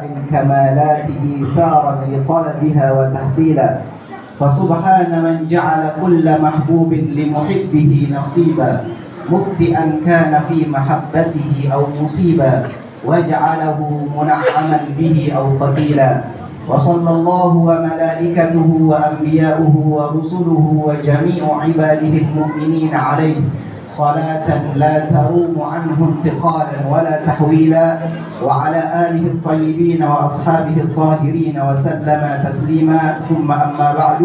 الكمالات إيثارا لطلبها وتحصيلا فسبحان من جعل كل محبوب لمحبه نصيبا مبدئا كان في محبته أو مصيبا وجعله منعما به أو قتيلا وصلى الله وملائكته وأنبياؤه ورسله وجميع عباده المؤمنين عليه صلاة لا تروم عنه انتقالا ولا تحويلا وعلى آله الطيبين وأصحابه الطاهرين وسلم تسليما ثم أما بعد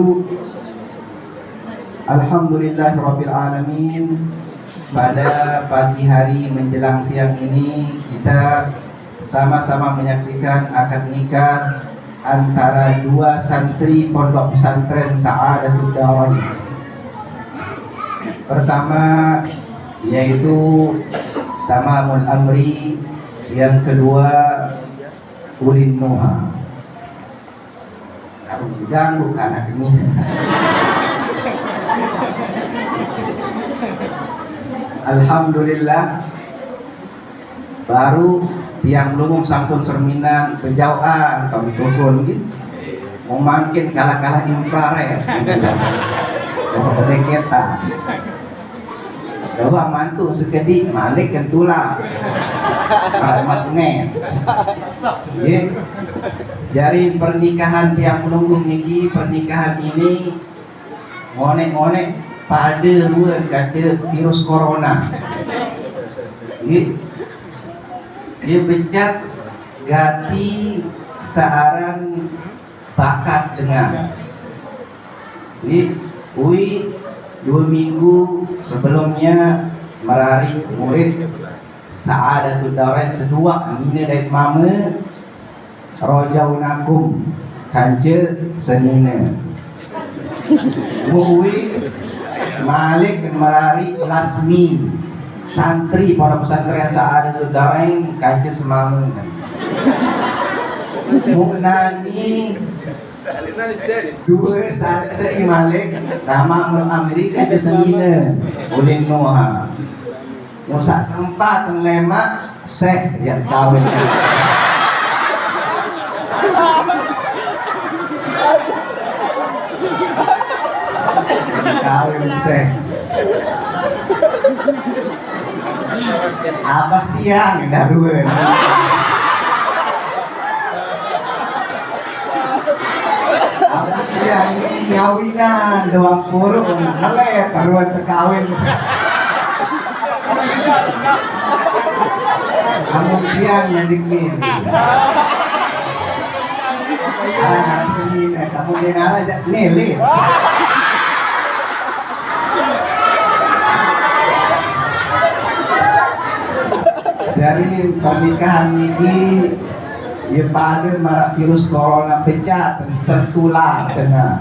Alhamdulillahirrabbilalamin. Pada pagi hari menjelang siang ini kita sama-sama menyaksikan akad nikah antara dua santri pondok pesantren Sa'adatul Darain. Pertama yaitu Tamamul Amri, yang kedua Ulin Nuha. Harus diganggu anak ini. Alhamdulillah, baru tiang lumung sampun serminan penjauhan kami turun gitu. Mau makin kalah-kalah infrared kita bahwa mantu sekedik malik kentula magnet. Dari pernikahan tiang lumung niki, pernikahan ini ngonek-ngonek pada ruang kaca virus corona. Dia becat gati searan bakat dengar. Ui 2 minggu sebelumnya merari murid Sa'adatul Darain sedua ini dari mama rojaunakum kanca senina. Ui Malik merari Lasmi santri pada pesantren Sa'adatul Darain kanca semama. Muknani dua santri Malik Tamamul Amri kanca senina Ulin Nuha. Musa tempat lemak Syekh yang kawin. Kawin Syekh abah tiang dah dua. Abah tiang ini ngawinan doang puruk melek taruhan terkawin. Kamu tiang yang dikmin anak seni kamu dengar aja nilai. Dari pernikahan ini ya pada marak virus corona pecah tertular dengan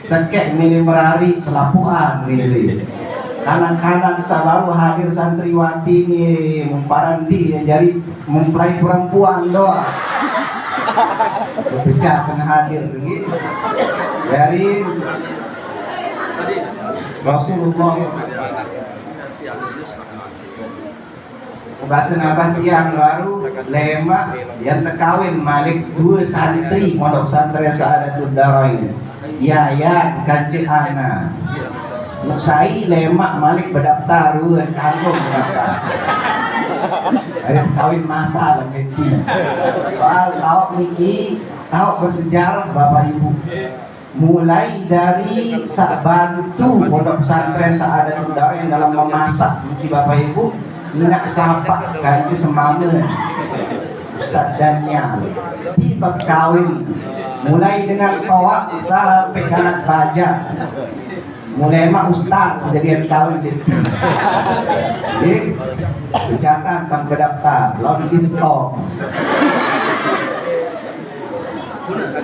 sekek mini merari selapuan ini kanan-kanan sabaru hadir santriwati ini memparandi yang jadi mempelai perempuan doa pecah kena hadir begitu dari Rasulullah. Bahasa nabah tiang baru lema yang terkawin Malik dua santri pondok pesantren Sa'adatul Darain. Ya kasih anak. Saya lemak Malik berdaftar ruan kampung berdaftar. Ada kawin masa lagi. Soal tahu niki tahu bersejarah Bapak Ibu. Mulai dari bantu pondok pesantren Sa'adatul Darain dalam memasak niki Bapak Ibu. Nak sapa kanca semama Ustaz Daniel tiba kawin mulai dengan tawak sampai kanak baja mulai mak ustaz kejadian kawin gitu. Catat kan berdaftar lalu di stop.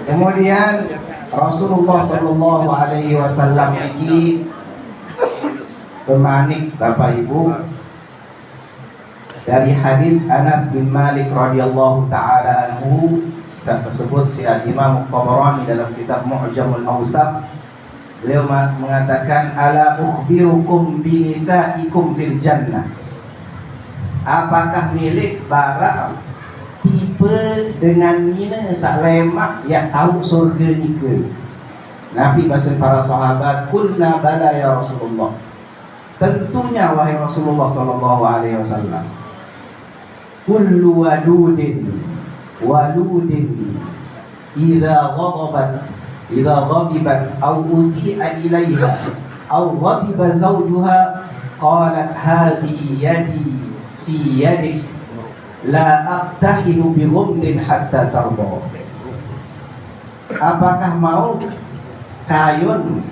Kemudian Rasulullah Shallallahu Alaihi Wasallam ini pemanik Bapak Ibu dari hadis Anas bin Malik radhiyallahu taala anhu tersebut si Imam Tabarani dalam kitab Mu'jamul Awsat. Beliau mengatakan ala ukhbirukum bi nisaikum fil jannah. Apakah milik bara tipe dengan mina sak lemak yang tahu surga ni ke. Nabi bahasa para sahabat, "Qulna bala ya Rasulullah." Tentunya wahai Rasulullah sallallahu alaihi wasallam. Kullu waludin idza ghadibat aw usi'a ilaiha aw ghadiba zawjuha qalat hadhihi yadi fi yadik la aqtahilu bi ghumdin hatta tarda. Apakah mau kayun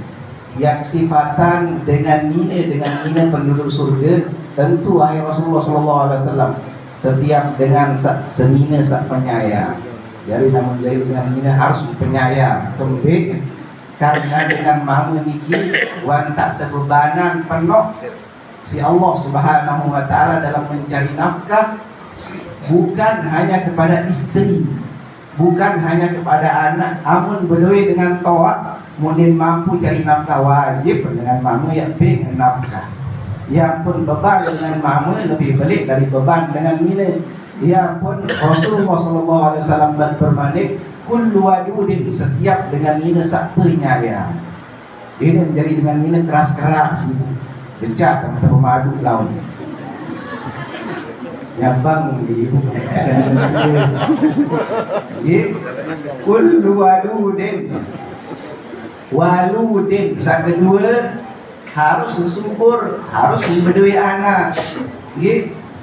yang sifatan dengan nina penduduk surga? Tentu wahai Rasulullah sallallahu alaihi wasallam, setiap dengan senina sak penyayang. Jadi namun jadi dengan nina harus penyayang kembali, karena dengan mama niki wan tak terbebanan penuh si Allah Subhanahu wa taala dalam mencari nafkah, bukan hanya kepada istri, bukan hanya kepada anak, amun berdua dengan toa mungkin mampu cari nafkah wajib dengan mama yang pengen nafkah. Yang pun beban dengan mama lebih belik dari beban dengan mina. Yang pun Rasulullah SAW berbalik, kullu wadudin, setiap dengan mina sak penyayang. Ini menjadi dengan mina keras-keras, bencak teman-teman madu laut. Nyabang ibu. Kullu waludin, sang kedua harus subur, harus berdua anak.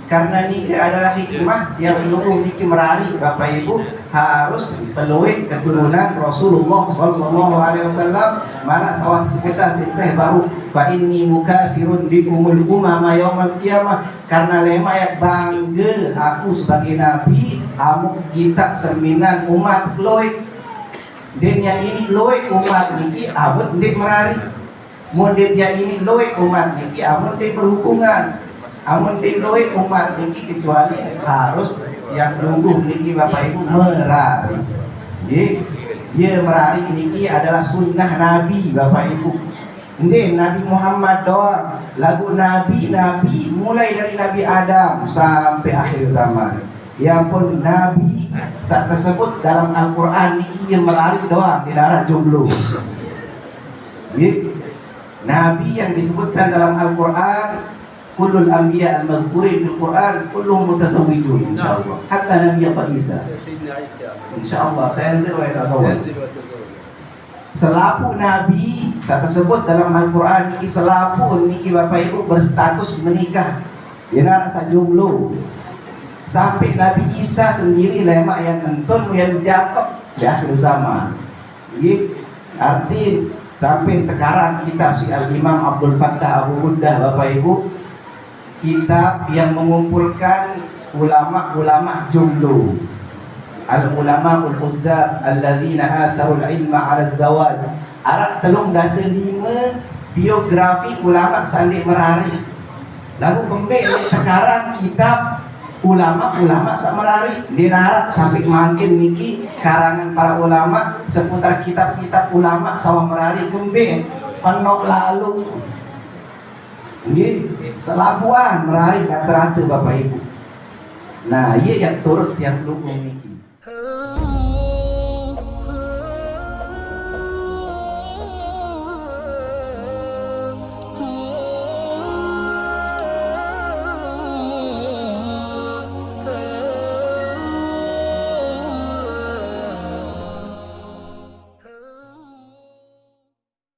Karena ini adalah hikmah yang menunggu niki merari Bapak Ibu, harus peluit keturunan Rasulullah sallallahu alaihi wasallam. Mana sawah sekitar sih baru fa inni mukafirun bikumul umama yaumil qiyamah, karena lema ya bangga aku sebagai nabi, amu kita sembilan umat loik. Dan yang ini loik umat niki amun ndik merari. Model yang ini loik umat niki amun ndik berhubungan. Amun ndik loik umat niki kecuali harus yang nunggu niki Bapak Ibu merari. Dia merari niki adalah sunnah Nabi Bapak Ibu. Ini Nabi Muhammad doang, lagu Nabi mulai dari Nabi Adam sampai akhir zaman. Ya pun Nabi saat tersebut dalam Al-Quran niki yang merari doang di daerah jomblo. Nabi yang disebutkan dalam Al-Quran, kullul anbiya al-madhkurin fil Quran kulluhum mutasawwijun insyaallah. Hatta Nabi Isa. Insyaallah sayanzil wa yatasawwaj. Selaku Nabi tersebut dalam Al-Quran niki selaku niki Bapak Ibu berstatus menikah. Dia rasa jomblo. Sampai Nabi Isa sendiri lemak yang entun yang jatuh ya bersama. Arti sampai tekaran kitab si Al-Imam Abdul Fattah Abu Ghuddah Bapak Ibu, kitab yang mengumpulkan ulama-ulama jomblo, al-ulama ul-uzzab alladzina atharul ilma 'ala az-zawaj. Arak telung dasa 5 biografi ulama sandik merari. Lalu pembek sekarang kitab ulama-ulama samarari dinarat sampai makin niki karangan para ulama seputar kitab-kitab ulama sawah merari kembe penok lalu selabuan merari rata-rata Bapak Ibu. Nah, ia yang turut yang dukung niki.